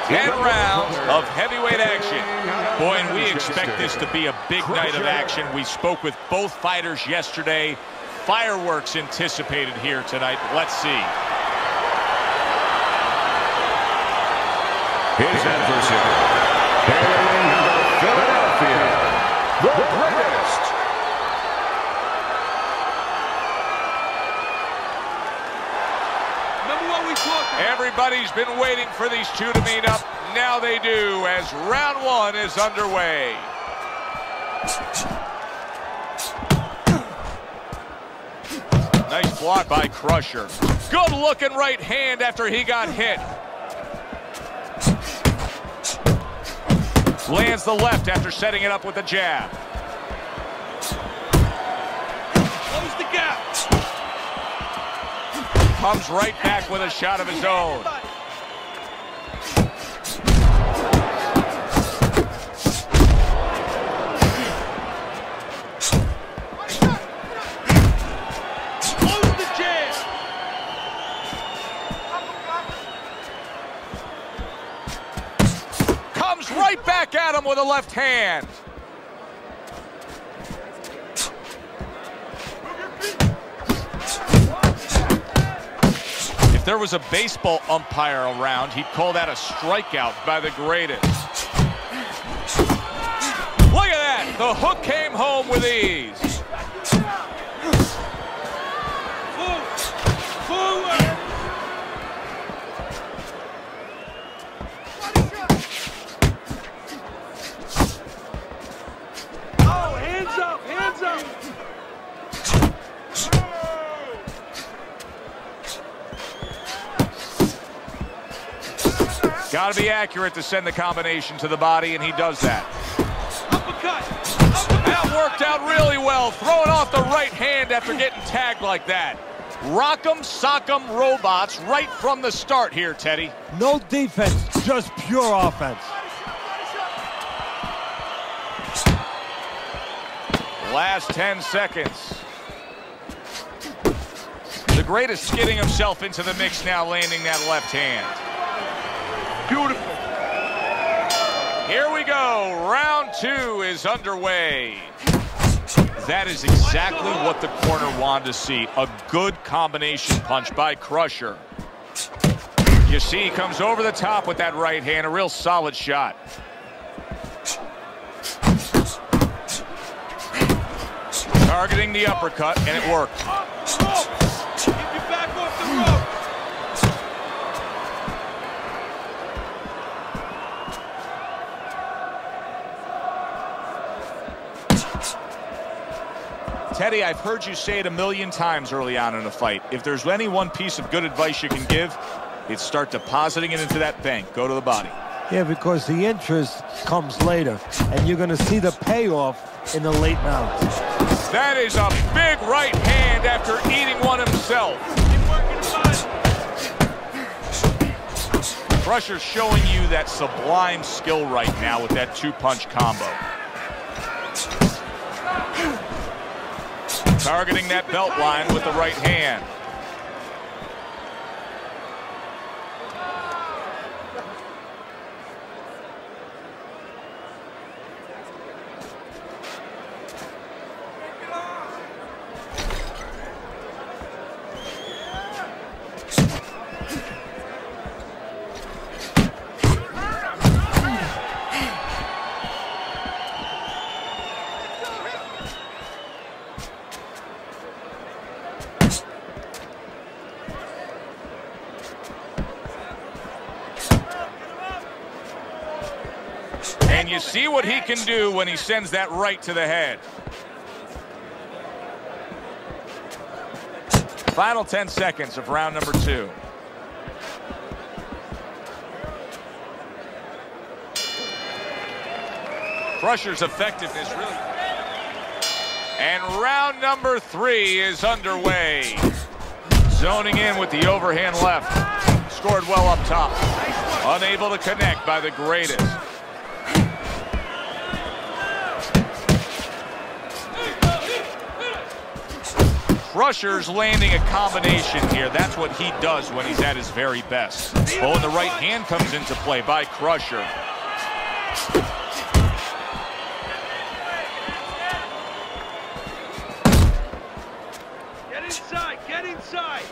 10 rounds of heavyweight action. Boy, and we expect this to be a big night of action. We spoke with both fighters yesterday. Fireworks anticipated here tonight. Let's see. His adversary, hailing out of Philadelphia, the greatest. Everybody's been waiting for these two to meet up. Now they do, as round one is underway. Nice block by Crusher. Good looking right hand after he got hit. Lands the left after setting it up with a jab. Close the gap. Comes right back with a shot of his own. Close the jab. Comes right back at him with a left hand. If there was a baseball umpire around, he'd call that a strikeout by the greatest. Look at that! The hook came home with ease. Forward! Oh, hands up! Hands up! Got to be accurate to send the combination to the body, and he does that. Uppercut. That worked out really well, throwing off the right hand after getting tagged like that. Rock'em, sock'em robots right from the start here, Teddy. No defense, just pure offense. Last 10 seconds. The greatest getting himself into the mix now, landing that left hand. Beautiful. Here we go. Round two is underway. That is exactly what the corner wanted to see. A good combination punch by Crusher. You see, he comes over the top with that right hand. A real solid shot. Targeting the uppercut, and it worked. Keep your back off the rope. Teddy, I've heard you say it a million times early on in a fight. If there's any one piece of good advice you can give, it's start depositing it into that bank. Go to the body. Yeah, because the interest comes later, and you're going to see the payoff in the late rounds. That is a big right hand after eating one himself. Crusher's showing you that sublime skill right now with that two-punch combo. Targeting that belt line with the right hand. And you see what he can do when he sends that right to the head. Final 10 seconds of round number two. Crusher's effectiveness really. And round number three is underway. Zoning in with the overhand left. Scored well up top. Unable to connect by the greatest. Crusher's landing a combination here. That's what he does when he's at his very best. Oh, and the right hand comes into play by Crusher. Get inside, get inside.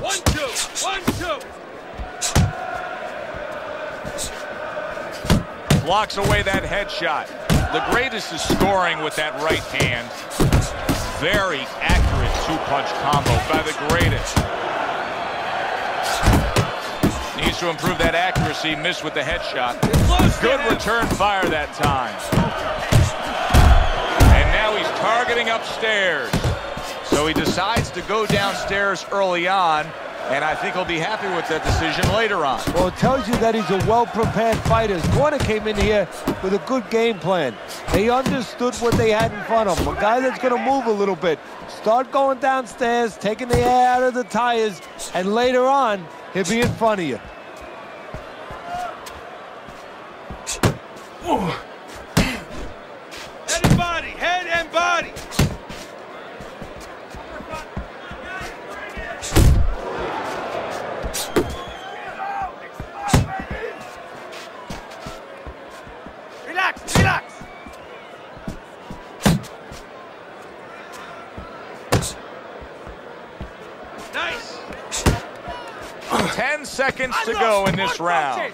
1-2, 1-2. Blocks away that headshot. The greatest is scoring with that right hand. Very accurate two-punch combo by the greatest. Needs to improve that accuracy. Missed with the headshot. Good return fire that time. And now he's targeting upstairs. So he decides to go downstairs early on, and I think he'll be happy with that decision later on. Well, it tells you that he's a well-prepared fighter. His corner came in here with a good game plan. They understood what they had in front of him. A guy that's going to move a little bit. Start going downstairs, taking the air out of the tires, and later on, he'll be in front of you. Head and body, head and body. Relax, relax. Nice. 10 seconds to go in this round.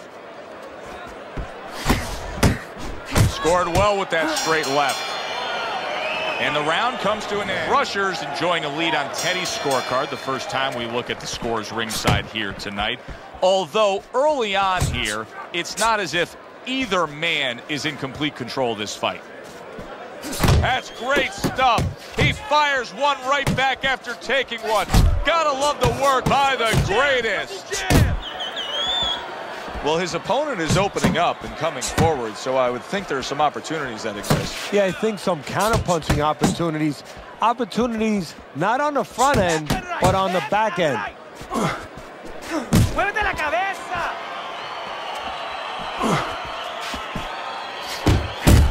Scored well with that straight left. And the round comes to an end. Crusher's enjoying a lead on Teddy's scorecard, the first time we look at the scores ringside here tonight. Although early on here, it's not as if either man is in complete control of this fight. That's great stuff. He fires one right back after taking one. Gotta love the work by the greatest. Well, his opponent is opening up and coming forward, so I would think there are some opportunities that exist. Yeah, I think some counter-punching opportunities. Opportunities not on the front end, but on the back end. Muévete la cabeza.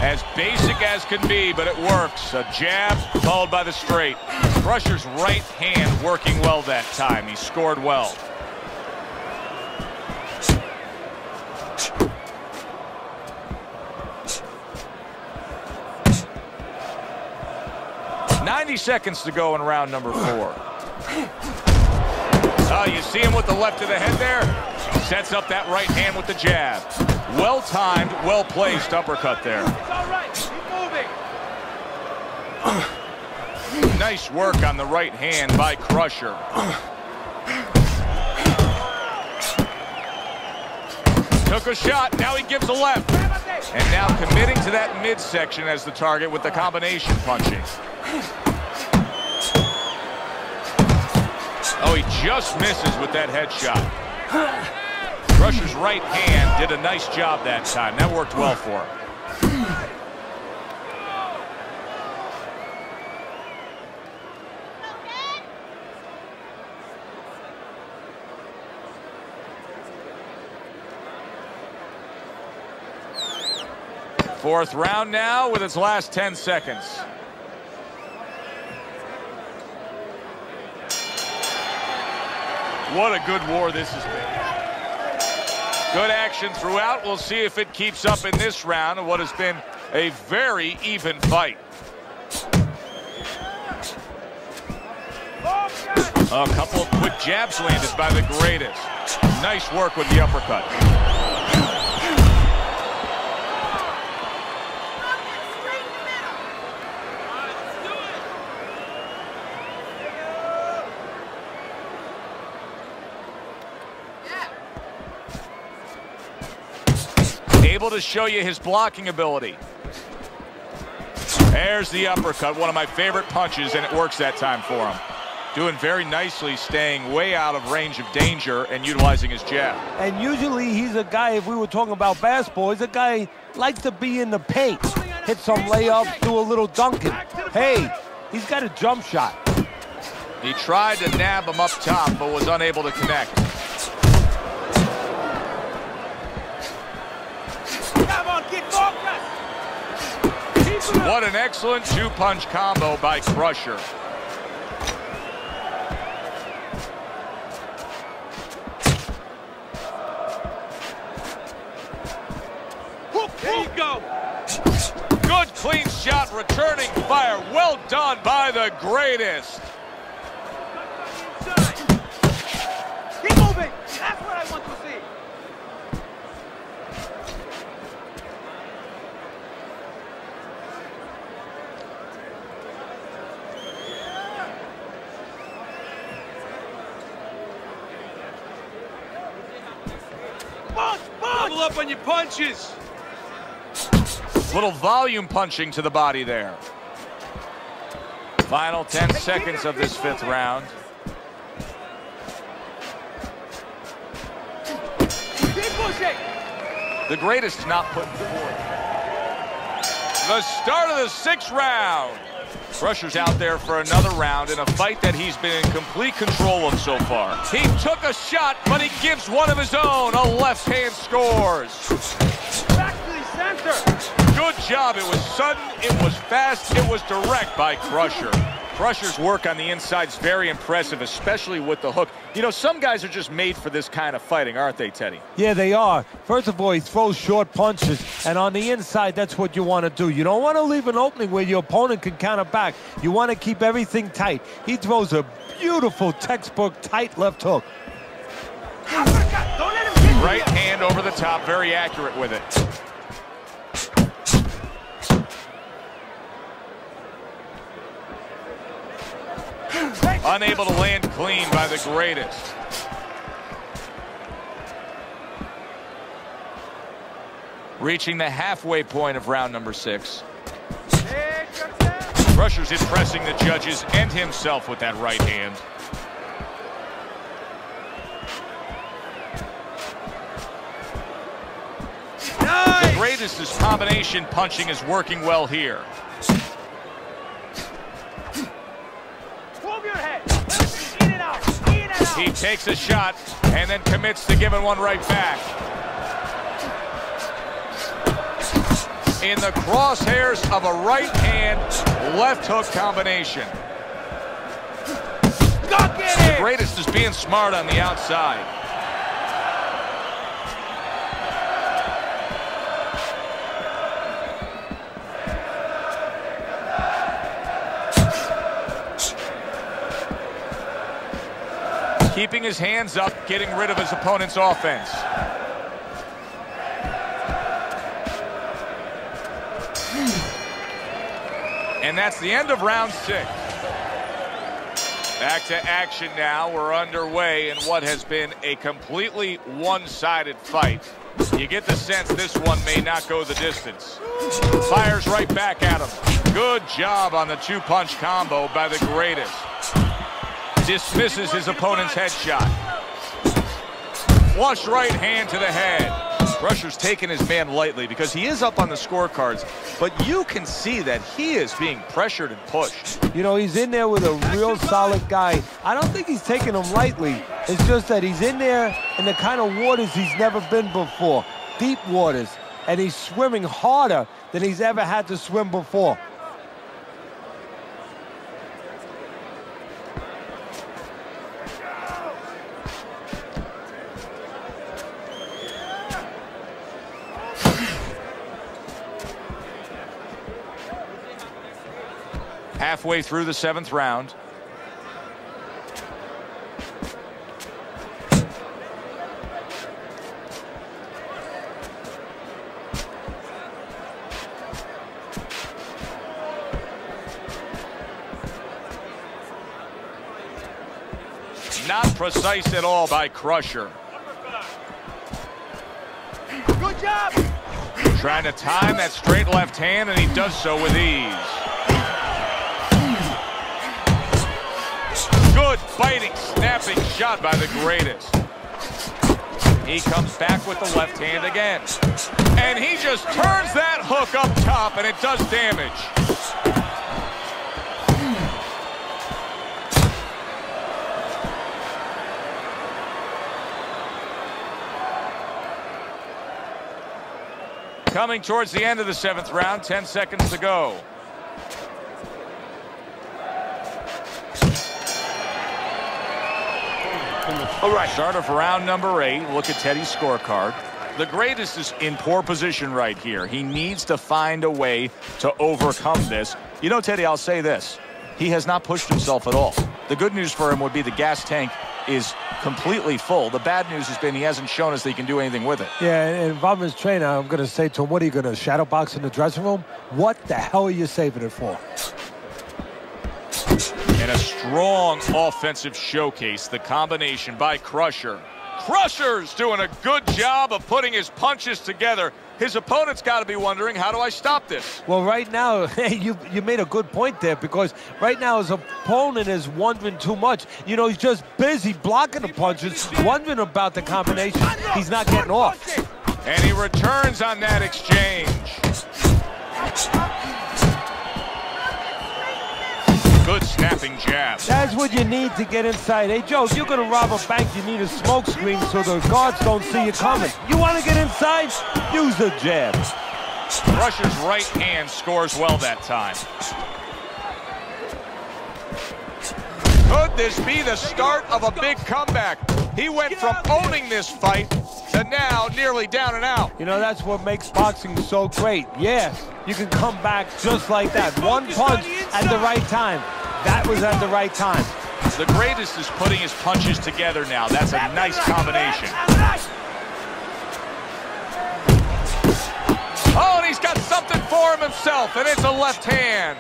As basic as can be, but it works. A jab followed by the straight. Crusher's right hand working well that time. He scored well. .90 seconds to go in round number 4. Oh, you see him with the left of the head there? Sets up that right hand with the jab. Well-timed, well-placed uppercut there. It's all right. Keep moving. Nice work on the right hand by Crusher. Took a shot, now he gives a left. And now committing to that midsection as the target with the combination punching. Oh, he just misses with that headshot. Crusher's right hand did a nice job that time. That worked well for him. Fourth round now with its last 10 seconds. What a good war this has been. Good action throughout. We'll see if it keeps up in this round of what has been a very even fight. A couple of quick jabs landed by the greatest. Nice work with the uppercut. Able to show you his blocking ability. There's the uppercut, one of my favorite punches, and it works that time for him. Doing very nicely, staying way out of range of danger and utilizing his jab. And usually he's a guy, if we were talking about basketball, he's a guy likes to be in the paint. Hit some layups, do a little dunking. Hey, he's got a jump shot. He tried to nab him up top, but was unable to connect. Come on, get focused. Keep What an excellent two-punch combo by Crusher. There you go. Good clean shot, returning fire. Well done by the greatest. Keep moving. That's what I want to see. Punch, punch. Double up on your punches. Little volume punching to the body there. Final 10 seconds of this 5th round. Keep pushing. The greatest not putting forth. The start of the 6th round. Crusher's out there for another round in a fight that he's been in complete control of so far. He took a shot, but he gives one of his own. A left hand scores. Back to the center. Good job. It was sudden, it was fast, it was direct by Crusher. Crusher's work on the inside is very impressive, especially with the hook. You know, some guys are just made for this kind of fighting, aren't they, Teddy? Yeah, they are. First of all, he throws short punches, and on the inside, that's what you want to do. You don't want to leave an opening where your opponent can counter back. You want to keep everything tight. He throws a beautiful textbook tight left hook. Don't let him hit you. Right hand over the top, very accurate with it. Unable to land clean by the greatest. Reaching the halfway point of round number 6. Crusher's impressing the judges and himself with that right hand. Nice. The greatest's combination punching is working well here. Move your head. In and out. In and out. He takes a shot and then commits to giving one right back. In the crosshairs of a right hand, left hook combination. Go get The it. greatest is being smart on the outside. Keeping his hands up, getting rid of his opponent's offense. And that's the end of round 6. Back to action now. We're underway in what has been a completely one-sided fight. You get the sense this one may not go the distance. Fires right back at him. Good job on the two-punch combo by the greatest. Dismisses his opponent's headshot. Flush right hand to the head. Crusher's taking his man lightly because he is up on the scorecards, but you can see that he is being pressured and pushed. You know, he's in there with a real solid guy. I don't think he's taking him lightly. It's just that he's in there in the kind of waters he's never been before. Deep waters. And he's swimming harder than he's ever had to swim before. Halfway through the 7th round. Not precise at all by Crusher. Good job. Trying to time that straight left hand, and he does so with ease. Good biting, snapping shot by the greatest. He comes back with the left hand again. And he just turns that hook up top, and it does damage. Coming towards the end of the 7th round, 10 seconds to go. All right, start of round number 8. Look at Teddy's scorecard. The greatest is in poor position right here. He needs to find a way to overcome this. You know, Teddy, I'll say this. He has not pushed himself at all. The good news for him would be the gas tank is completely full. The bad news has been he hasn't shown us that he can do anything with it. Yeah, and if I'm his trainer, I'm going to say to him, what are you going to shadow box in the dressing room? What the hell are you saving it for? And a strong offensive showcase, the combination by Crusher. Crusher's doing a good job of putting his punches together. His opponent's got to be wondering, how do I stop this? Well, right now, you made a good point there, because right now his opponent is wondering too much. You know, he's just busy blocking the punches, wondering about the combination. He's not getting off. And he returns on that exchange. Good snapping jab. That's what you need to get inside. Hey, Joe, if you're going to rob a bank, you need a smoke screen so the guards don't see you coming. You want to get inside? Use the jab. Crusher's right hand scores well that time. Could this be the start of a big comeback? He went from owning this fight to now nearly down and out. You know, that's what makes boxing so great. Yes, you can come back just like that. One punch at the right time. That was at the right time. The greatest is putting his punches together now. That's a nice combination. Oh, and he's got something for him himself, and it's a left hand.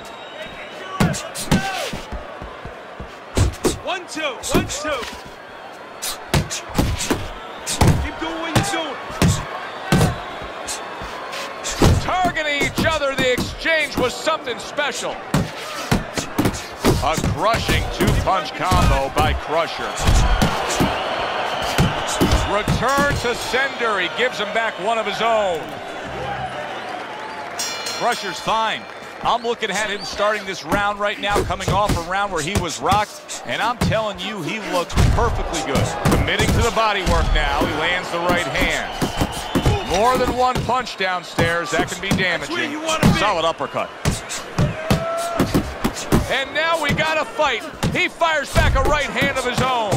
1-2, 1-2. Keep doing what you're doing. Targeting each other, the exchange was something special. A crushing two-punch combo by Crusher. Return to sender. He gives him back one of his own. Crusher's fine. I'm looking at him starting this round right now, coming off a round where he was rocked, and I'm telling you, he looks perfectly good. Committing to the body work now. He lands the right hand. More than one punch downstairs. That can be damaging. Solid uppercut. And now we got a fight. He fires back a right hand of his own.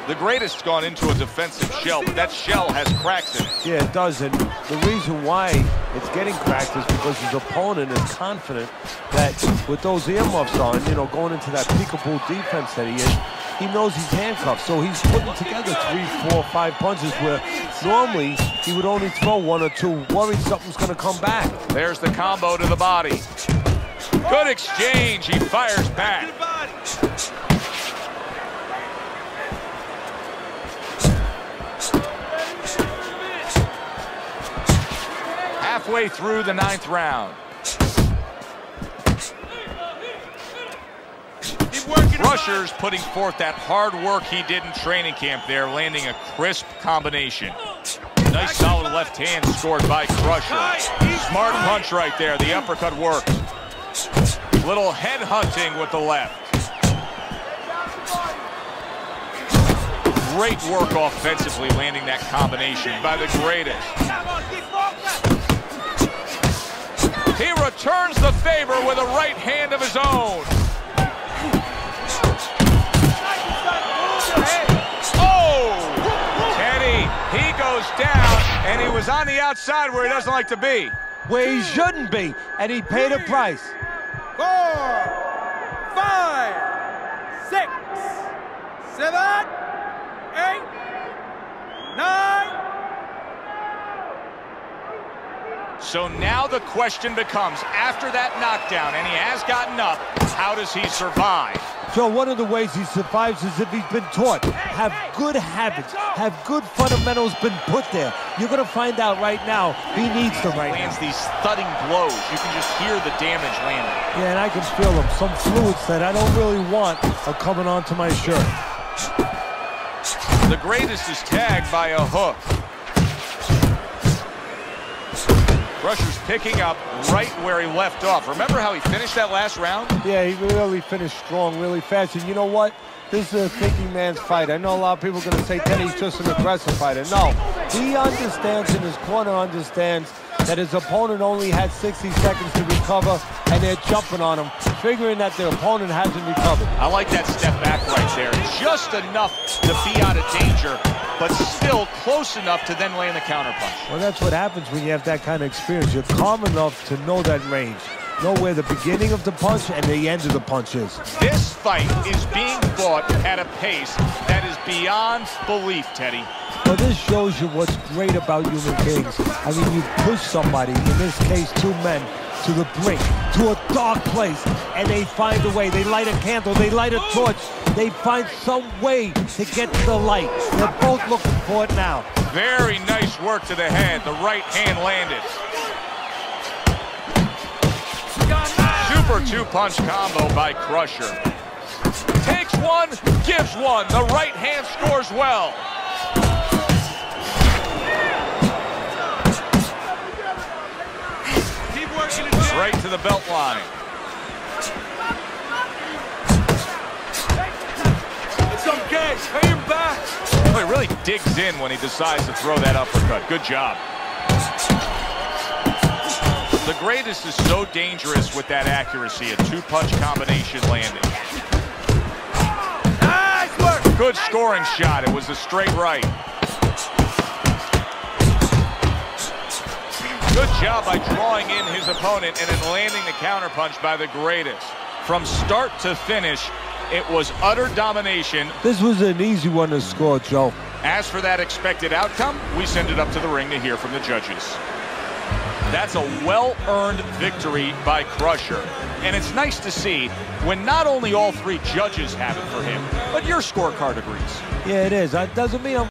The greatest's gone into a defensive shell, but that shell has cracks in it. Yeah, it does, and the reason why it's getting cracked is because his opponent is confident that with those earmuffs on, you know, going into that peekaboo defense that he is, he knows he's handcuffed, so he's putting together 3, 4, 5 punches where normally he would only throw 1 or 2, worried something's going to come back. There's the combo to the body. Good exchange. He fires back. Halfway through the 9th round. Crusher's putting forth that hard work he did in training camp there, landing a crisp combination. Nice solid left hand scored by Crusher. Smart punch right there. The uppercut worked. Little head hunting with the left. Great work offensively, landing that combination by the greatest. He returns the favor with a right hand of his own. Oh! Teddy, he goes down, and he was on the outside where he doesn't like to be. Where he shouldn't be, and he paid a price. 4, 5, 6, 7, 8, 9. So now the question becomes, after that knockdown, and he has gotten up, how does he survive? So one of the ways he survives is if he's been taught. Have good habits, have good fundamentals been put there. You're going to find out right now he needs them right now. Lands these thudding blows. You can just hear the damage landing. Yeah, and I can feel them. Some fluids that I don't really want are coming onto my shirt. The greatest is tagged by a hook. Crusher's picking up right where he left off. Remember how he finished that last round? Yeah, he really finished strong, really fast. And you know what? This is a thinking man's fight. I know a lot of people are going to say Teddy's just an aggressive fighter. No, he understands, and his corner understands that his opponent only had 60 seconds to recover, and they're jumping on him, figuring that their opponent hasn't recovered. I like that step back right there. Just enough to be out of danger, but still close enough to then land the counterpunch. Well, that's what happens when you have that kind of experience. You're calm enough to know that range. Know where the beginning of the punch and the end of the punch is. This fight is being fought at a pace that is beyond belief, Teddy. Well, this shows you what's great about human beings. I mean, you push somebody, in this case, two men, to the brink, to a dark place, and they find a way. They light a candle, they light a torch, they find some way to get to the light. They're both looking for it now. Very nice work to the head. The right hand landed. Super two-punch combo by Crusher. Takes one, gives one. The right hand scores well. Keep working it. Right to the belt line. It's okay. Pay him back. He really digs in when he decides to throw that uppercut. Good job. The greatest is so dangerous with that accuracy. A two-punch combination landing. Nice work. Good scoring shot. It was a straight right. Good job by drawing in his opponent and then landing the counterpunch by the greatest. From start to finish, it was utter domination. This was an easy one to score, Joe. As for that expected outcome, we send it up to the ring to hear from the judges. That's a well-earned victory by Crusher. And it's nice to see when not only all three judges have it for him, but your scorecard agrees. Yeah, it is. That doesn't mean I'm